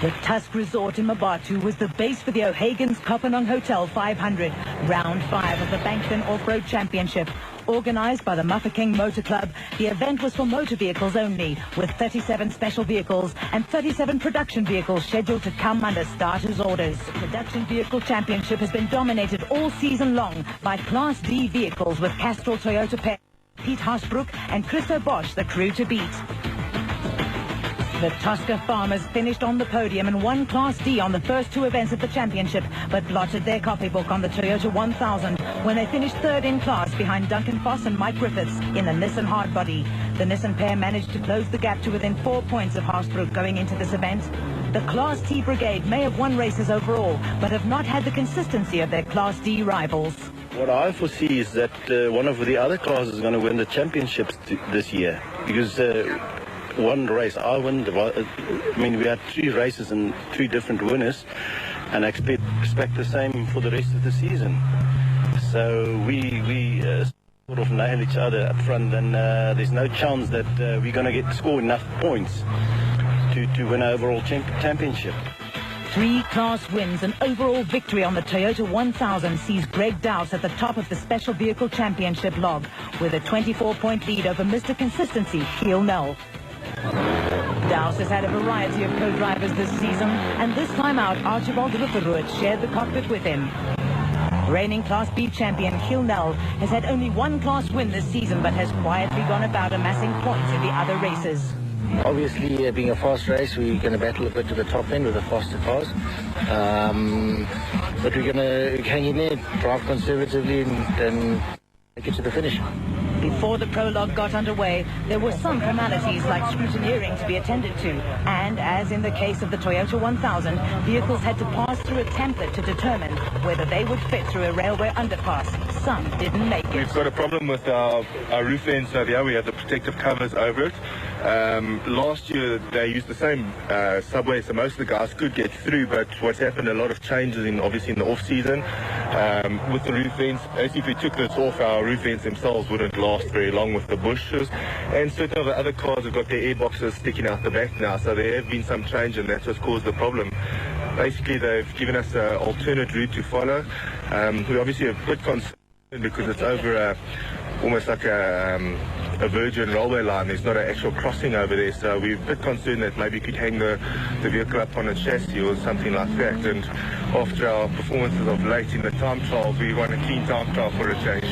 The Tusk Resort in Mmabatho was the base for the O'Hagan's Kopanong Hotel 500, round 5 of the Bankton Off-Road Championship. Organised by the Mafeking Motor Club, the event was for motor vehicles only, with 37 special vehicles and 37 production vehicles scheduled to come under starters' orders. The Production Vehicle Championship has been dominated all season long by Class D vehicles with Castrol Toyota pair, Piet Haasbroek and Christo Bosch the crew to beat. The Tusker farmers finished on the podium and won Class D on the first 2 events of the championship, but blotted their copybook on the Toyota 1000 when they finished third in class behind Duncan Foss and Mike Griffiths in the Nissan Hardbody. The Nissan pair managed to close the gap to within 4 points of Haasbroek going into this event. The Class T brigade may have won races overall, but have not had the consistency of their Class D rivals. What I foresee is that one of the other classes is going to win the championships this year, because one race I won. I mean, we had 3 races and 3 different winners, and I expect the same for the rest of the season. So we sort of nail each other up front, and there's no chance that we're going to score enough points to win an overall championship. 3 class wins and overall victory on the Toyota 1000 sees Greg Dowse at the top of the Special Vehicle Championship log, with a 24-point lead over Mr. Consistency, Kiel Nel. Dowse has had a variety of co-drivers this season, and this time out, Archibald Rutherford shared the cockpit with him. Reigning Class B champion Kiel Nel has had only 1 class win this season, but has quietly gone about amassing points in the other races. Obviously, being a fast race, we're going to battle a bit to the top end with the faster cars. But we're going to hang in there, drive conservatively, and make it to the finish. Before the prologue got underway, there were some formalities like scrutineering to be attended to, and as in the case of the Toyota 1000, vehicles had to pass through a template to determine whether they would fit through a railway underpass. Some didn't make it. We've got a problem with our roof ends over here. We have the protective covers over it. Last year they used the same subway, so most of the guys could get through, but what's happened, a lot of changes obviously in the off season with the roof ends. As if we took this off, our roof ends themselves wouldn't last very long with the bushes, and certain of the other cars have got their air boxes sticking out the back now, so there have been some change, and that's what's caused the problem. Basically, they've given us an alternate route to follow. We obviously are a bit concerned because it's over almost like a virgin railway line. There's not an actual crossing over there, so we're a bit concerned that maybe you could hang the vehicle up on a chassis or something like that. And after our performances of late in the time trials, we want a keen time trial for a change.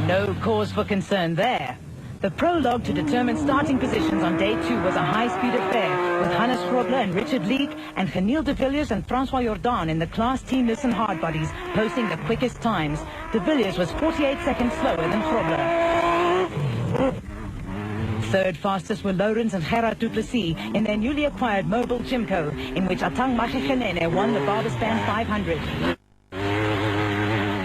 No cause for concern there. The prologue to determine starting positions on day 2 was a high-speed affair, with Hannes Grobler and Richard Leek and Geniel de Villiers and Francois Jordan in the Class T Nissan Hardbodies posting the quickest times. De Villiers was 48 seconds slower than Grobler. Third fastest were Lourens and Gerard du Plessis in their newly acquired mobile Jimco, in which Atang Magichenene won the Barbaspan 500.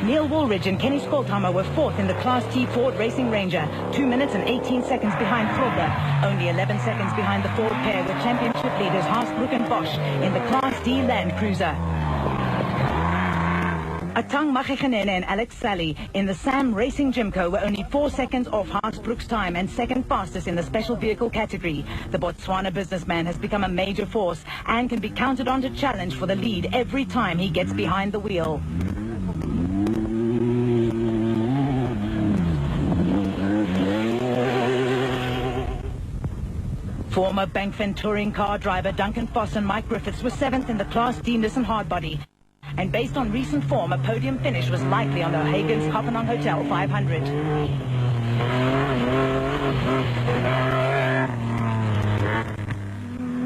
Neil Woolridge and Kenny Skolthammer were 4th in the Class T Ford Racing Ranger, 2 minutes and 18 seconds behind Grobler. Only 11 seconds behind the Ford pair were championship leaders Haasbroek and Bosch in the Class D Land Cruiser. Atang Magichenene and Alex Sally in the Sam Racing Jimco were only 4 seconds off Haasbroek's time and second fastest in the special vehicle category. The Botswana businessman has become a major force and can be counted on to challenge for the lead every time he gets behind the wheel. Former Bankfen touring car driver Duncan Foss and Mike Griffiths were 7th in the Class D Nissan Hardbody. And based on recent form, a podium finish was likely on the O'Hagan's Kopanong Hotel 500.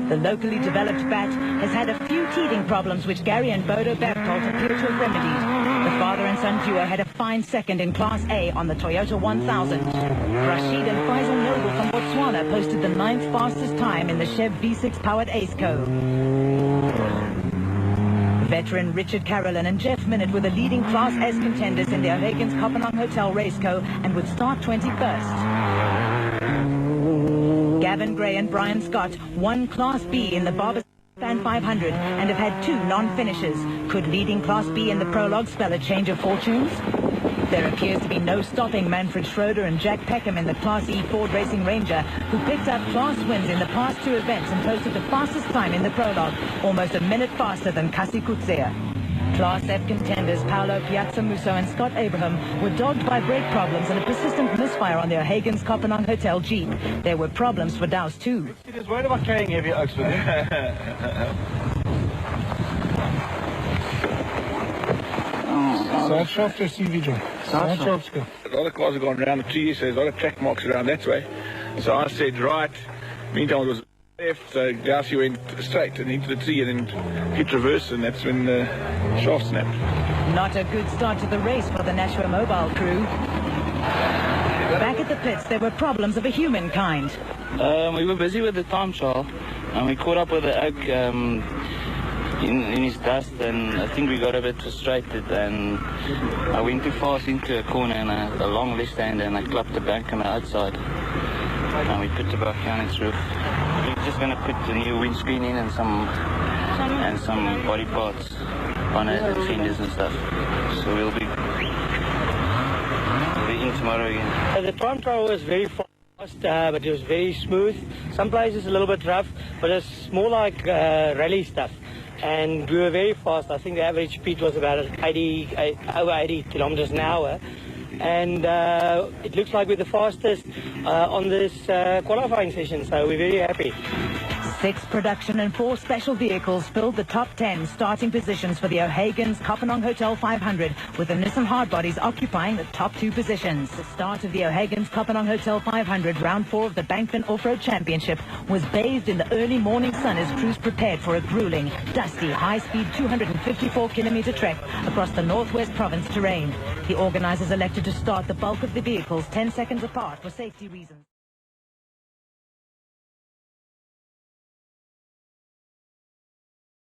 The locally developed bat has had a few teething problems which Gary and Bodo Bertolt appear to have remedied. The father and son duo had a fine second in Class A on the Toyota 1000. Rashid and Faisal Noble from Botswana posted the 9th fastest time in the Chev V6 powered Aceco. Veteran Richard Carolyn and Jeff Minute were the leading Class S contenders in the O'Hagan's Kopanong Hotel Raceco and would start 21st. Gavin Gray and Brian Scott won Class B in the Barbaspan 500 and have had 2 non-finishes. Could leading Class B in the prologue spell a change of fortunes? There appears to be no stopping Manfred Schroeder and Jack Peckham in the Class E Ford Racing Ranger, who picked up class wins in the past 2 events and posted the fastest time in the prologue, almost a minute faster than Kasi Kutsea. Class F contenders Paolo Piazzamuso and Scott Abraham were dogged by brake problems and a persistent misfire on their Huygens Kopanong Hotel Jeep. There were problems for Dows too. He was worried about carrying heavy oaks with him. Side shaft or CV joint? Side shaft's good. A lot of cars have gone around the tree, so there's a lot of track marks around that way. So I said right. Meantime, it was left, so Darcy went straight and into the tree and then hit reverse, and that's when the shaft snapped. Not a good start to the race for the Nashua Mobile crew. Back at the pits, there were problems of a human kind. We were busy with the time trial, and we caught up with the oak in his dust, and I think we got a bit frustrated, and I went too fast into a corner and a long left-hander, and I clapped the bank on the outside, and we put the back on its roof. We're just going to put the new windscreen in and some body parts on it, and fenders and stuff. So we'll be in tomorrow again. The time trial was very fast, but it was very smooth. Some places a little bit rough, but it's more like rally stuff. And we were very fast. I think the average speed was about over 80 kilometers an hour. And it looks like we're the fastest on this qualifying session, so we're very happy. 6 production and 4 special vehicles filled the top 10 starting positions for the Huygens Kopanong Hotel 500, with the Nissan hardbodies occupying the top 2 positions. The start of the Huygens Kopanong Hotel 500 round 4 of the Bankman Off-Road Championship was bathed in the early morning sun as crews prepared for a grueling, dusty, high-speed 254-kilometer trek across the Northwest Province terrain. The organizers elected to start the bulk of the vehicles 10 seconds apart for safety reasons.